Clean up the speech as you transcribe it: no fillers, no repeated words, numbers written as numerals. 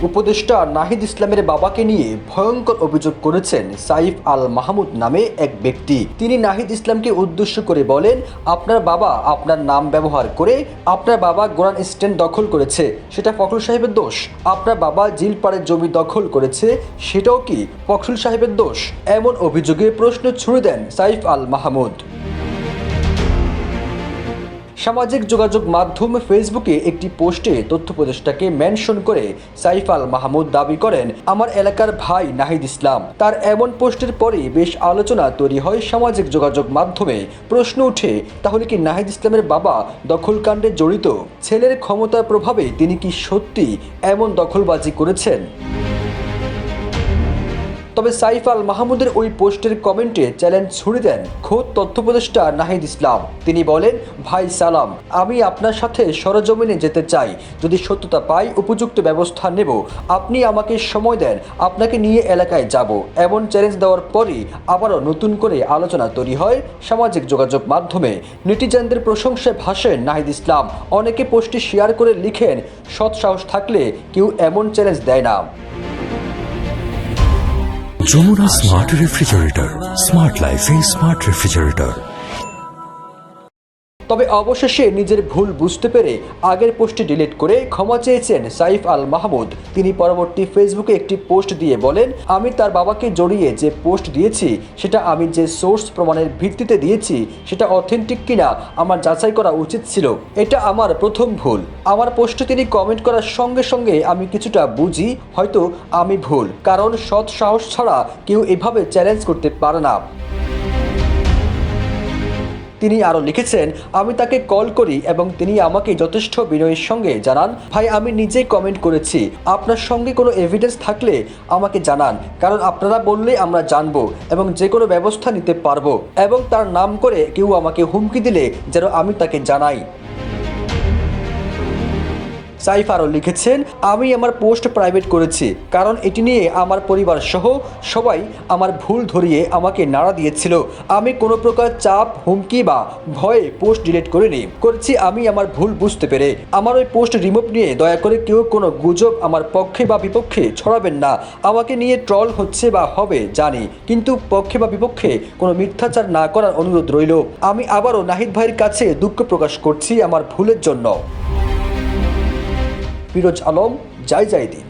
উপদেষ্টা নাহিদ ইসলামের বাবাকে নিয়ে ভয়ঙ্কর অভিযোগ করেছেন সাইফ আল মাহমুদ নামে এক ব্যক্তি। তিনি নাহিদ ইসলামকে উদ্দেশ্য করে বলেন, আপনার বাবা আপনার নাম ব্যবহার করে আপনার বাবা গোরান স্ট্যান্ড দখল করেছে, সেটা ফখরুল সাহেবের দোষ। আপনার বাবা জিলপাড়ের জমি দখল করেছে, সেটাও কি ফখরুল সাহেবের দোষ? এমন অভিযোগে প্রশ্ন ছুড়ে দেন সাইফ আল মাহমুদ। সামাজিক যোগাযোগ মাধ্যম ফেসবুকে একটি পোস্টে তথ্য উপদেষ্টাকে মেনশন করে সাইফ আল মাহমুদ দাবি করেন, আমার এলাকার ভাই নাহিদ ইসলাম। তার এমন পোস্টের পরে বেশ আলোচনা তৈরি হয় সামাজিক যোগাযোগ মাধ্যমে। প্রশ্ন ওঠে, তাহলে কি নাহিদ ইসলামের বাবা দখলকাণ্ডে জড়িত? ছেলের ক্ষমতার প্রভাবে তিনি কি সত্যি এমন দখলবাজি করেছেন? তবে সাইফ আল মাহমুদের ওই পোস্টের কমেন্টে চ্যালেঞ্জ ছুড়ে দেন খোদ তথ্য উপদেষ্টা নাহিদ ইসলাম। তিনি বলেন, ভাই সালাম, আমি আপনার সাথে সরজমিনে যেতে চাই, যদি সত্যতা পাই উপযুক্ত ব্যবস্থা নেব। আপনি আমাকে সময় দেন, আপনাকে নিয়ে এলাকায় যাব। এমন চ্যালেঞ্জ দেওয়ার পরই আবারও নতুন করে আলোচনা তৈরি হয় সামাজিক যোগাযোগ মাধ্যমে। নেটিজেনদের প্রশংসায় ভাসেন নাহিদ ইসলাম। অনেকে পোস্টটি শেয়ার করে লিখেন, সৎ সাহস থাকলে কেউ এমন চ্যালেঞ্জ দেয় না। যমুনা স্মার্ট রেফ্রিজারেটর, স্মার্ট লাইফে স্মার্ট রেফ্রিজারেটর। তবে অবশেষে নিজের ভুল বুঝতে পেরে আগের পোস্টটি ডিলিট করে ক্ষমা চেয়েছেন সাইফ আল মাহমুদ। তিনি পরবর্তী ফেসবুকে একটি পোস্ট দিয়ে বলেন, আমি তার বাবাকে জড়িয়ে যে পোস্ট দিয়েছি সেটা আমি যে সোর্স প্রমাণের ভিত্তিতে দিয়েছি সেটা অথেন্টিক কিনা আমার যাচাই করা উচিত ছিল। এটা আমার প্রথম ভুল। আমার পোস্টে তিনি কমেন্ট করার সঙ্গে সঙ্গে আমি কিছুটা বুঝি হয়তো আমি ভুল, কারণ সৎ সাহস ছাড়া কেউ এভাবে চ্যালেঞ্জ করতে পারে না। তিনি আরও লিখেছেন, আমি তাকে কল করি এবং তিনি আমাকে যথেষ্ট বিনয়ের সঙ্গে জানান, ভাই আমি নিজেই কমেন্ট করেছি, আপনার সঙ্গে কোনো এভিডেন্স থাকলে আমাকে জানান, কারণ আপনারা বললে আমরা জানবো এবং যে কোনো ব্যবস্থা নিতে পারবো। এবং তার নাম করে কেউ আমাকে হুমকি দিলে যেন আমি তাকে জানাই। সাইফ আরও লিখেছেন, আমি আমার পোস্ট প্রাইভেট করেছি কারণ এটি নিয়ে আমার পরিবার সহ সবাই আমার ভুল ধরিয়ে আমাকে নাড়া দিয়েছিল। আমি কোনো প্রকার চাপ, হুমকি বা ভয়ে পোস্ট ডিলিট করেছি আমি আমার ভুল বুঝতে পেরে। আমার ওই পোস্ট রিমুভ নিয়ে দয়া করে কেউ কোনো গুজব আমার পক্ষে বা বিপক্ষে ছড়াবেন না। আমাকে নিয়ে ট্রল হচ্ছে বা হবে জানি, কিন্তু পক্ষে বা বিপক্ষে কোনো মিথ্যাচার না করার অনুরোধ রইল। আমি আবারও নাহিদ ভাইয়ের কাছে দুঃখ প্রকাশ করছি আমার ভুলের জন্য। ফিরোজ আলম, জয় জয় দিন।